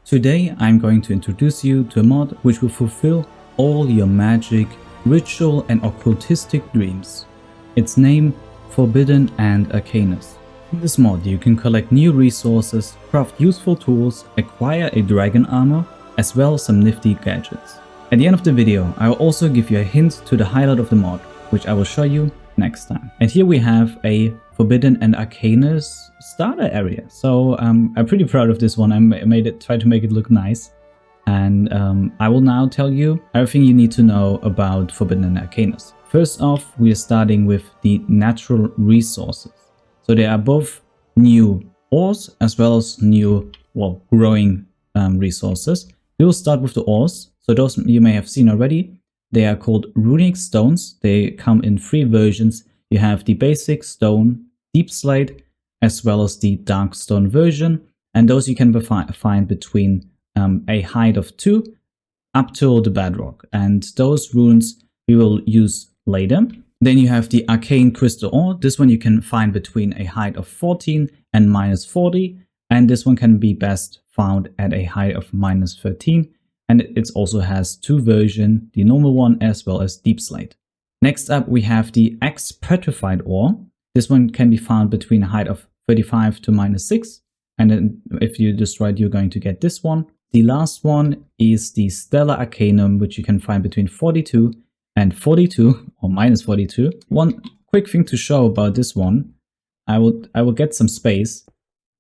Today I'm going to introduce you to a mod which will fulfill all your magic, ritual and occultistic dreams. Its name, Forbidden Arcanus. In this mod you can collect new resources, craft useful tools, acquire a dragon armor, as well as some nifty gadgets. At the end of the video I will also give you a hint to the highlight of the mod, which I will show you next time. And here we have a Forbidden Arcanus starter area. So I'm pretty proud of this one. I tried to make it look nice. And I will now tell you everything you need to know about Forbidden Arcanus. First off, we are starting with the natural resources. So they are both new ores as well as new, growing resources. We will start with the ores. So those you may have seen already. They are called runic stones. They come in 3 versions. You have the basic stone, deep slate, as well as the dark stone version. And those you can find between a height of 2 up till the bedrock. And those runes we will use later. Then you have the arcane crystal ore. This one you can find between a height of 14 and -40. And this one can be best found at a height of -13. And it also has 2 versions, the normal one as well as deep slate. Next up we have the X-petrified ore. This one can be found between a height of 35 to -6. And then if you destroy it, you're going to get this one. The last one is the Stellar Arcanum, which you can find between 42 and 42 or -42. One quick thing to show about this one, I will get some space.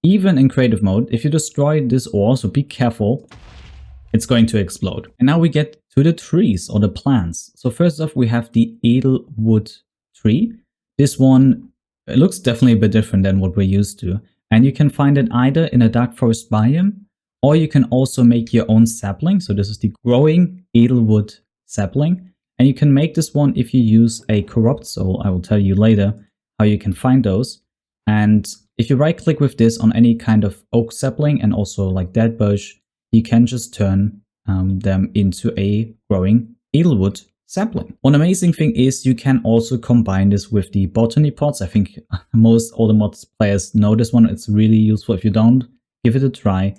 Even in creative mode, if you destroy this ore, so be careful, it's going to explode. And now we get to the trees or the plants. So first off, we have the Edelwood tree. This one, it looks definitely a bit different than what we're used to. And you can find it either in a dark forest biome, or you can also make your own sapling. So this is the growing Edelwood sapling. And you can make this one if you use a corrupt soul. I will tell you later how you can find those. And if you right click with this on any kind of oak sapling and also like dead bush, you can just turn them into a growing Edelwood sapling. One amazing thing is you can also combine this with the botany pots. I think all the mods players know this one. It's really useful. If you don't, give it a try.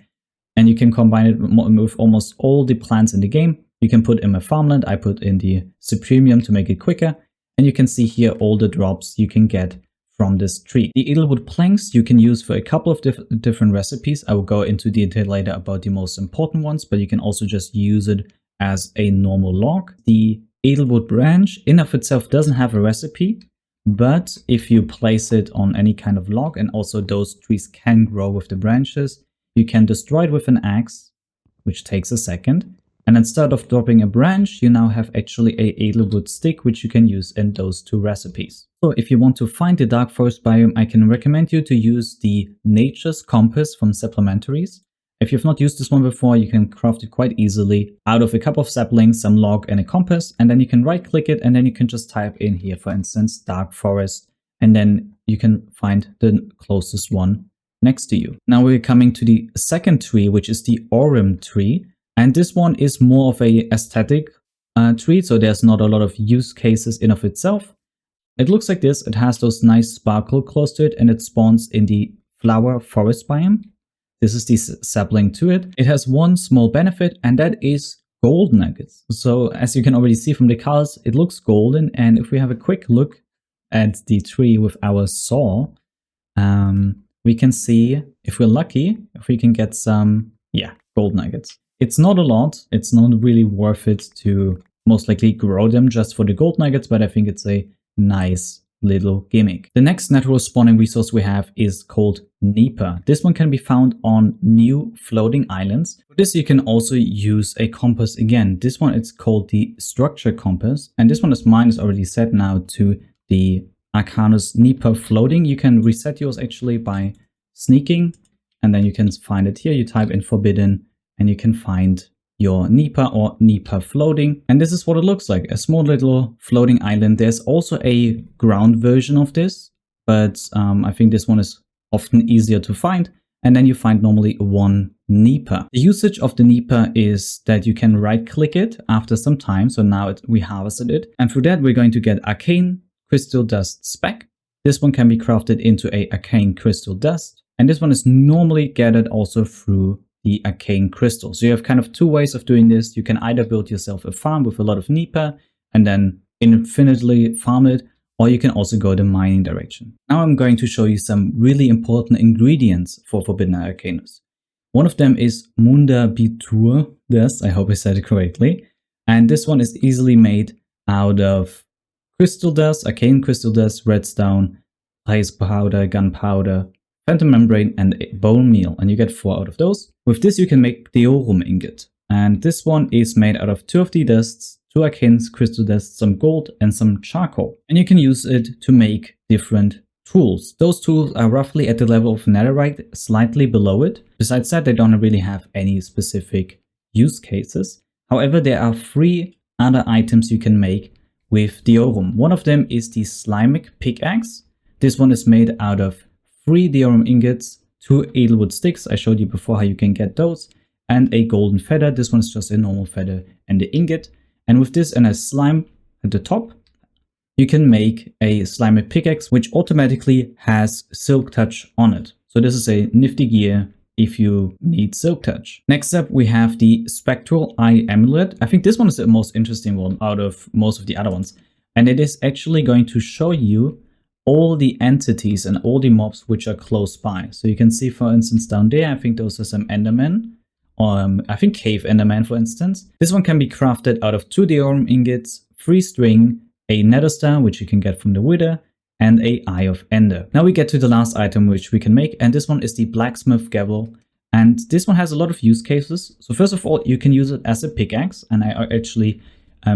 And you can combine it with almost all the plants in the game. You can put in my Farmland. I put in the Supremium to make it quicker. And you can see here all the drops you can get from this tree. The Edelwood planks you can use for a couple of different recipes. I will go into detail later about the most important ones, but you can also just use it as a normal log. The Edelwood branch in of itself doesn't have a recipe, but if you place it on any kind of log, and also those trees can grow with the branches, you can destroy it with an axe, which takes a second. And instead of dropping a branch, you now have actually a Edelwood stick, which you can use in those 2 recipes. So if you want to find the dark forest biome, I can recommend you to use the Nature's Compass from Supplementaries. If you've not used this one before, you can craft it quite easily out of a couple of saplings, some log and a compass, and then you can right click it and then you can just type in here, for instance, dark forest, and then you can find the closest one next to you. Now we're coming to the second tree, which is the Aurum tree. And this one is more of a aesthetic tree, so there's not a lot of use cases in of itself. It looks like this. It has those nice sparkle close to it, and it spawns in the flower forest biome. This is the sapling to it. It has one small benefit, and that is gold nuggets. So as you can already see from the colors, it looks golden. And if we have a quick look at the tree with our saw, we can see, if we're lucky, if we can get some, gold nuggets. It's not a lot. It's not really worth it to most likely grow them just for the gold nuggets, but I think it's a nice little gimmick. The next natural spawning resource we have is called Nipa. This one can be found on new floating islands. For this you can also use a compass again. This one it's called the Structure Compass, and this one is mine is already set now to the Arcanus Nipa floating. You can reset yours actually by sneaking, and then you can find it here. You type in Forbidden and you can find your Nipa or Nipa floating. And this is what it looks like, a small little floating island. There's also a ground version of this, but I think this one is often easier to find. And then you find normally 1 Nipa. The usage of the Nipa is that you can right click it after some time. So now we harvested it. And through that, we're going to get Arcane Crystal Dust Spec. This one can be crafted into a Arcane Crystal Dust. And this one is normally gathered also through the arcane crystal. So you have kind of two ways of doing this. You can either build yourself a farm with a lot of Nipa and then infinitely farm it, or you can also go the mining direction. Now I'm going to show you some really important ingredients for Forbidden Arcanus. One of them is Mundabitur. Yes, I hope I said it correctly. And this one is easily made out of crystal dust, arcane crystal dust, redstone, ice powder, gunpowder, phantom membrane, and bone meal. And you get 4 out of those. With this, you can make Deorum ingot. And this one is made out of 2 of the dusts, 2 arcane crystal dust, some gold, and some charcoal. And you can use it to make different tools. Those tools are roughly at the level of netherite, slightly below it. Besides that, they don't really have any specific use cases. However, there are 3 other items you can make with Deorum. One of them is the Slimic pickaxe. This one is made out of 3 Deorum ingots, 2 Edelwood sticks, I showed you before how you can get those, and a golden feather. This one is just a normal feather and the ingot. And with this and a slime at the top, you can make a Slimic pickaxe, which automatically has Silk Touch on it. So this is a nifty gear if you need Silk Touch. Next up, we have the Spectral Eye Amulet. I think this one is the most interesting one out of most of the other ones. And it is actually going to show you all the entities and all the mobs which are close by. So you can see, for instance, down there, I think those are some Endermen. I think Cave Enderman, for instance. This one can be crafted out of 2 Deorum ingots, 3 string, a Nether Star, which you can get from the Wither, and a Eye of Ender. Now we get to the last item which we can make, and this one is the Blacksmith Gavel. And this one has a lot of use cases. So first of all, you can use it as a pickaxe, and I actually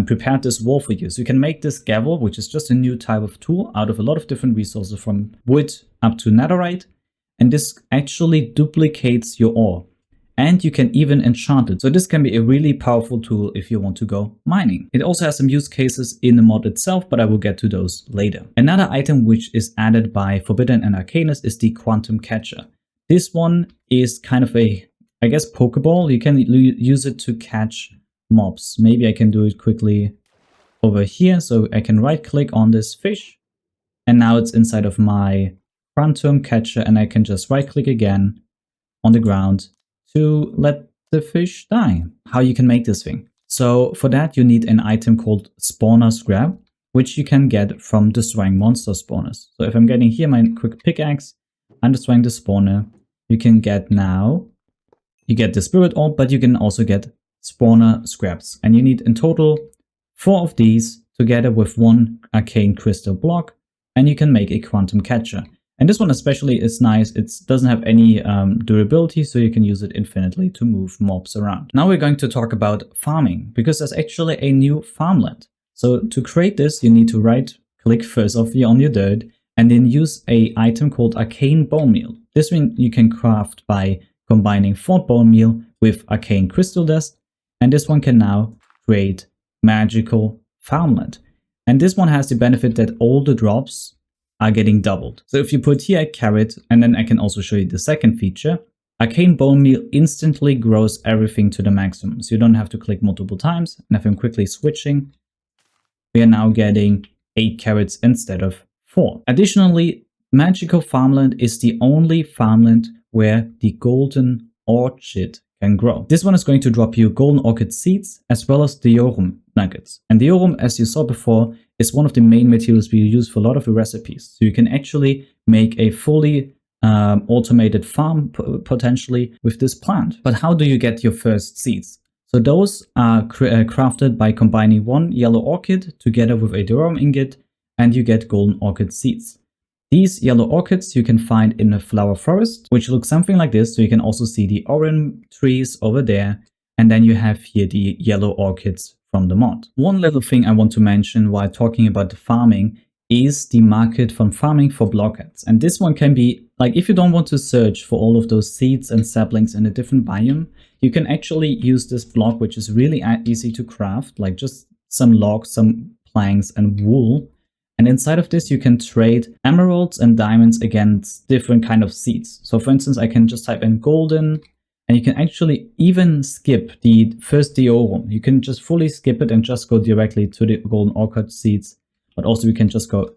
prepared this wall for you. So you can make this gavel, which is just a new type of tool, out of a lot of different resources from wood up to netherite. And this actually duplicates your ore. And you can even enchant it. So this can be a really powerful tool if you want to go mining. It also has some use cases in the mod itself, but I will get to those later. Another item which is added by Forbidden and Arcanus is the Quantum Catcher. This one is kind of a, I guess, Pokeball. You can use it to catch mobs. Maybe I can do it quickly over here. So I can right click on this fish. And now it's inside of my Quantum Catcher, and I can just right click again on the ground to let the fish die. How you can make this thing. So for that, you need an item called Spawner Scrap, which you can get from destroying monster spawners. So if I'm getting here my quick pickaxe, I'm destroying the spawner. You can get now, you get the spirit orb, but you can also get spawner scraps. And you need in total 4 of these together with 1 arcane crystal block, and you can make a quantum catcher. And this one especially is nice. It doesn't have any durability, so you can use it infinitely to move mobs around. Now we're going to talk about farming, because there's actually a new farmland. So to create this, you need to right click first off on your dirt, and then use a item called Arcane Bone Meal. This one you can craft by combining 4 bone meal with arcane crystal dust, and this one can now create magical farmland. And this one has the benefit that all the drops are getting doubled. So if you put here a carrot, and then I can also show you the second feature, Arcane Bone Meal instantly grows everything to the maximum. So you don't have to click multiple times. And if I'm quickly switching, we are now getting 8 carrots instead of 4. Additionally, Magical Farmland is the only farmland where the Golden Orchid can grow. This one is going to drop you Golden Orchid seeds as well as Deorum nuggets. And Deorum, as you saw before, is one of the main materials we use for a lot of the recipes. So you can actually make a fully automated farm potentially with this plant. But how do you get your first seeds? So those are crafted by combining 1 yellow orchid together with a Deorum ingot, and you get golden orchid seeds. These yellow orchids you can find in a flower forest, which looks something like this. So you can also see the Aurum trees over there. And then you have here the yellow orchids from the mod. One little thing I want to mention while talking about the farming is the market from farming for blockheads. And this one can be, like, if you don't want to search for all of those seeds and saplings in a different biome, you can actually use this block, which is really easy to craft, like just some logs, some planks and wool. And inside of this, you can trade emeralds and diamonds against different kind of seeds. So for instance, I can just type in golden, and you can actually even skip the first Deorum. You can just fully skip it and just go directly to the golden orchid seeds. But also we can just go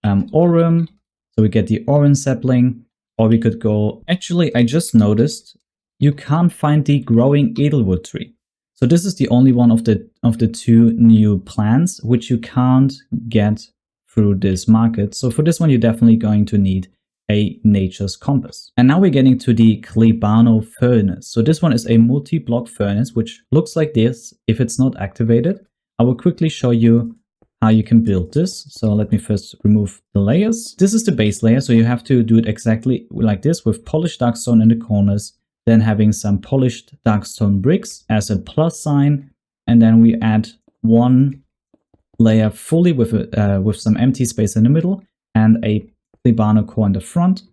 Aurum, so we get the Aurum sapling, or we could go, actually I just noticed you can't find the growing Edelwood tree. So this is the only one of the two new plants which you can't get through this market. So for this one, you're definitely going to need a nature's compass. And now we're getting to the Clibano Furnace. So this one is a multi-block furnace which looks like this if it's not activated. I will quickly show you how you can build this. So let me first remove the layers. This is the base layer, so you have to do it exactly like this with polished darkstone in the corners, then having some polished darkstone bricks as a plus sign, and then we add one layer fully with some empty space in the middle and a Clibano core in the front.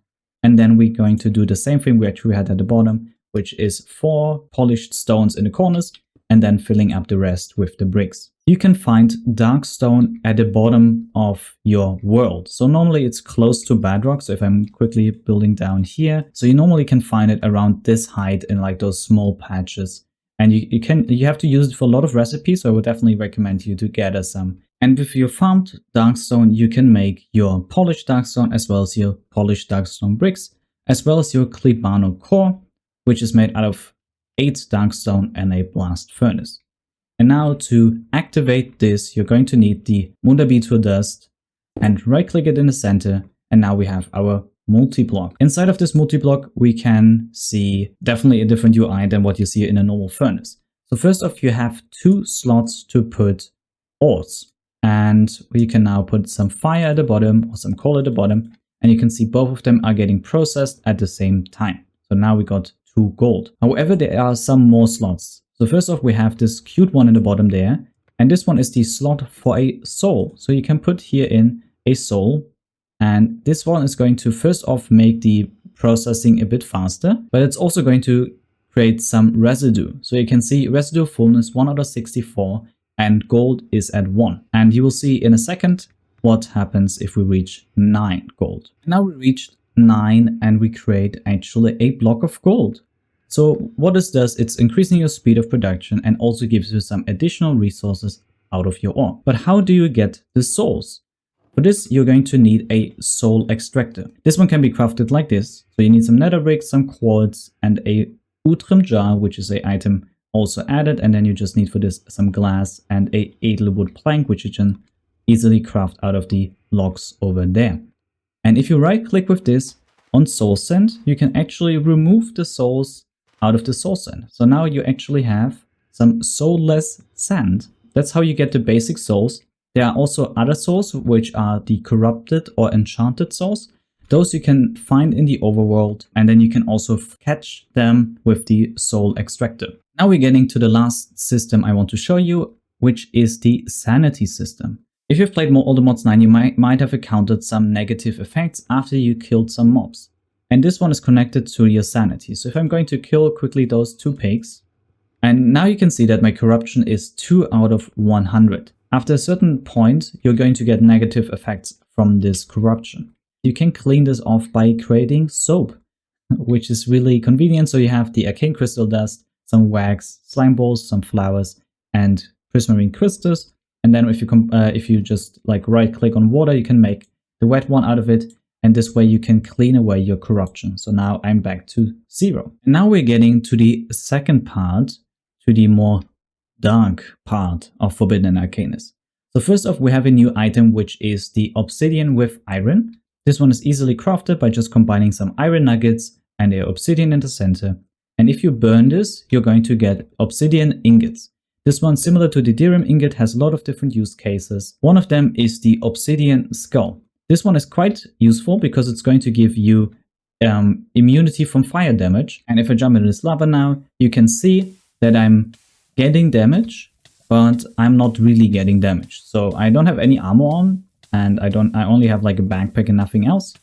And then we're going to do the same thing we actually had at the bottom, which is 4 polished stones in the corners and then filling up the rest with the bricks. You can find darkstone at the bottom of your world. So normally it's close to bedrock. So if I'm quickly building down here, so you normally can find it around this height in like those small patches. And you have to use it for a lot of recipes. So I would definitely recommend you to gather some. And with your farmed darkstone, you can make your polished darkstone as well as your polished darkstone bricks, as well as your Clibano core, which is made out of 8 darkstone and a blast furnace. And now to activate this, you're going to need the Mundabitur dust and right click it in the center. And now we have our multi-block. Inside of this multi-block, we can see definitely a different UI than what you see in a normal furnace. So first off, you have 2 slots to put ores. And we can now put some fire at the bottom or some coal at the bottom. And you can see both of them are getting processed at the same time. So now we got 2 gold. However, there are some more slots. So first off, we have this cute one in the bottom there. And this one is the slot for a soul. So you can put here in a soul. And this one is going to first off make the processing a bit faster. But it's also going to create some residue. So you can see residue fullness 1 out of 64. And gold is at 1. And you will see in a second what happens if we reach 9 gold. Now we reached 9 and we create actually a block of gold. So what this does, it's increasing your speed of production and also gives you some additional resources out of your ore. But how do you get the souls? For this, you're going to need a soul extractor. This one can be crafted like this. So you need some nether bricks, some quartz, and a Aurum jar, which is an item also added. And then you just need for this some glass and a Edelwood plank, which you can easily craft out of the logs over there. And if you right click with this on soul sand, you can actually remove the souls out of the soul sand. So now you actually have some soulless sand. That's how you get the basic souls. There are also other souls, which are the corrupted or enchanted souls. Those you can find in the overworld, and then you can also catch them with the soul extractor. Now we're getting to the last system I want to show you, which is the Sanity System. If you've played more Older Mods 9, you might have encountered some negative effects after you killed some mobs. And this one is connected to your sanity. So if I'm going to kill quickly those 2 pigs, and now you can see that my corruption is 2 out of 100. After a certain point, you're going to get negative effects from this corruption. You can clean this off by creating soap, which is really convenient. So you have the arcane crystal dust, some wax, slime balls, some flowers, and prismarine crystals. And then if you just like right click on water, you can make the wet one out of it. And this way you can clean away your corruption. So now I'm back to 0. And now we're getting to the second part, to the more dark part of Forbidden Arcanus. So first off, we have a new item, which is the Obsidian with Iron. This one is easily crafted by just combining some iron nuggets and a obsidian in the center. And if you burn this, you're going to get obsidian ingots. This one, similar to the Deorum ingot, has a lot of different use cases. One of them is the obsidian skull. This one is quite useful because it's going to give you immunity from fire damage. And if I jump into this lava now, you can see that I'm getting damage, but I'm not really getting damage. So I don't have any armor on, and I only have like a backpack and nothing else.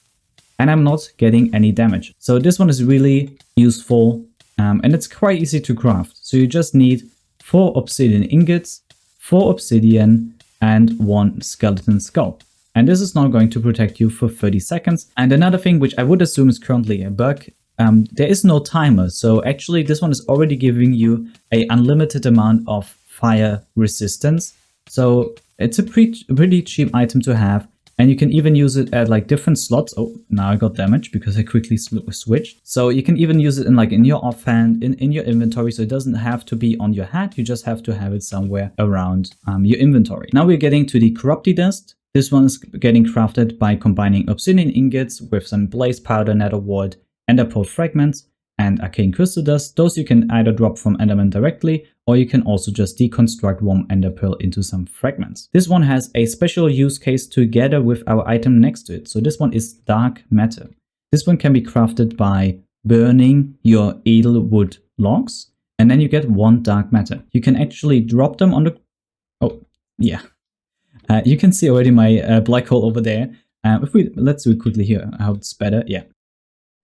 And I'm not getting any damage. So this one is really useful, and it's quite easy to craft. So you just need 4 obsidian ingots, 4 obsidian, and 1 skeleton skull. And this is now going to protect you for 30 seconds. And another thing, which I would assume is currently a bug, there is no timer. So actually this one is already giving you an unlimited amount of fire resistance. So it's a pretty cheap item to have. And you can even use it at like different slots. Oh, now I got damage because I quickly switched. So you can even use it in like in your offhand, in your inventory. So it doesn't have to be on your hat. You just have to have it somewhere around your inventory. Now we're getting to the corrupted dust. This one is getting crafted by combining obsidian ingots with some blaze powder, nether wart, ender pearl fragments, and arcane crystal dust. Those you can either drop from enderman directly, or you can also just deconstruct one ender pearl into some fragments. This one has a special use case together with our item next to it. So this one is dark matter. This one can be crafted by burning your Edelwood logs, and then you get 1 dark matter. You can actually drop them on the... Oh, yeah. You can see already my black hole over there. Let's do it quickly here. I hope it's better. Yeah.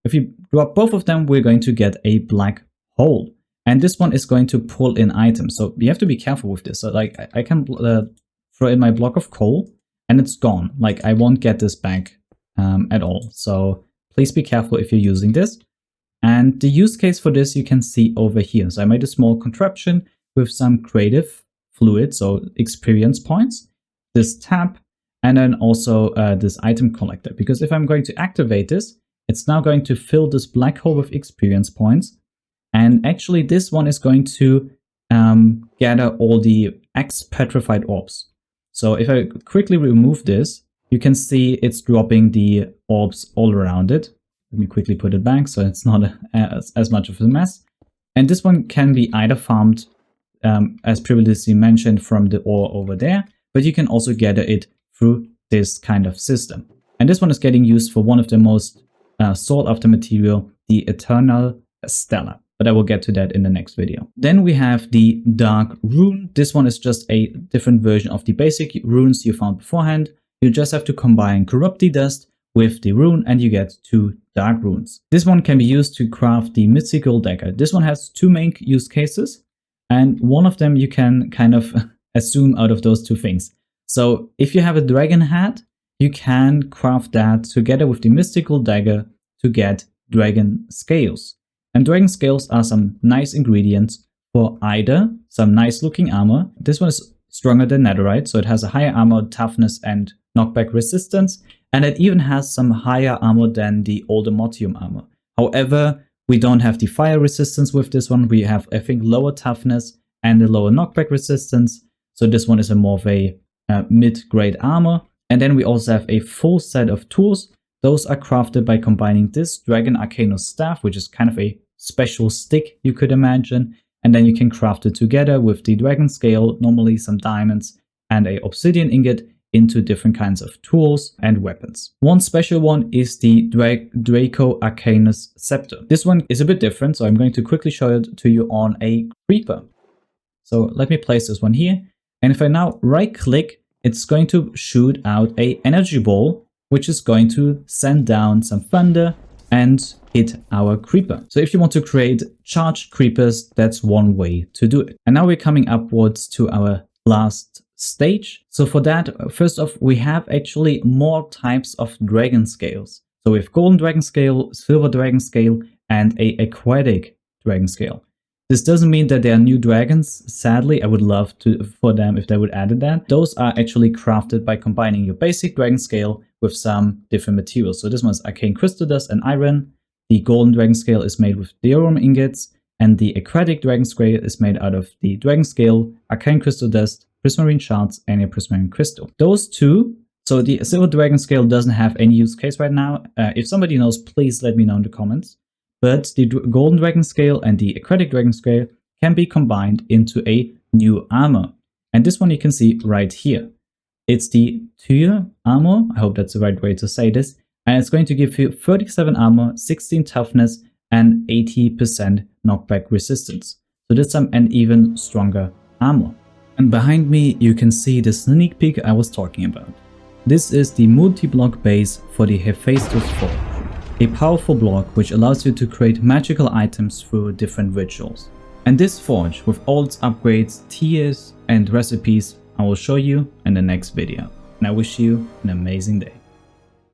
If you drop both of them, we're going to get a black hole. And this one is going to pull in items. So you have to be careful with this. So like I can throw in my block of coal and it's gone. Like I won't get this back at all. So please be careful if you're using this. And the use case for this you can see over here. So I made a small contraption with some creative fluid, so experience points, this tab, and then also this item collector. Because if I'm going to activate this, it's now going to fill this black hole with experience points. And actually this one is going to gather all the X-petrified orbs. So if I quickly remove this, you can see it's dropping the orbs all around it. Let me quickly put it back so it's not as much of a mess. And this one can be either farmed, as previously mentioned, from the ore over there, but you can also gather it through this kind of system. And this one is getting used for one of the most sought after material, the Eternal Stella. But I will get to that in the next video. Then we have the Dark Rune. This one is just a different version of the basic runes you found beforehand. You just have to combine Corrupted Dust with the rune and you get 2 Dark Runes. This one can be used to craft the Mythical Dagger. This one has 2 main use cases, and one of them you can kind of assume out of those 2 things. So if you have a dragon hat, you can craft that together with the Mystical Dagger to get dragon scales. And dragon scales are some nice ingredients for either some nice looking armor. This one is stronger than netherite, so it has a higher armor, toughness, and knockback resistance. And it even has some higher armor than the older Mortium armor. However, we don't have the fire resistance with this one. We have, I think, lower toughness and a lower knockback resistance. So this one is a more of a mid-grade armor. And then we also have a full set of tools. Those are crafted by combining this Dragon Arcanus staff, which is kind of a special stick you could imagine. And then you can craft it together with the dragon scale, normally some diamonds, and a obsidian ingot into different kinds of tools and weapons. One special one is the Draco Arcanus scepter. This one is a bit different, so I'm going to quickly show it to you on a creeper. So let me place this one here. And if I now right click, it's going to shoot out an energy ball, which is going to send down some thunder and hit our creeper. So if you want to create charged creepers, that's one way to do it. And now we're coming upwards to our last stage. So for that, first off, we have actually more types of dragon scales. So we have golden dragon scale, silver dragon scale, and a aquatic dragon scale. This doesn't mean that there are new dragons. Sadly, I would love for them if they would add that. Those are actually crafted by combining your basic dragon scale with some different materials. So this one is arcane crystal dust and iron. The golden dragon scale is made with Deorum ingots, and the aquatic dragon scale is made out of the dragon scale, arcane crystal dust, prismarine shards, and a prismarine crystal. Those 2. So the silver dragon scale doesn't have any use case right now. If somebody knows, please let me know in the comments. But the golden dragon scale and the aquatic dragon scale can be combined into a new armor. And this one you can see right here. It's the Tyr armor, I hope that's the right way to say this. And it's going to give you 37 armor, 16 toughness, and 80% knockback resistance. So that's an even stronger armor. And behind me you can see the sneak peek I was talking about. This is the multi-block base for the Hephaestus Forge. A powerful block which allows you to create magical items through different rituals. And this forge, with all its upgrades, tiers and recipes, I will show you in the next video. And I wish you an amazing day.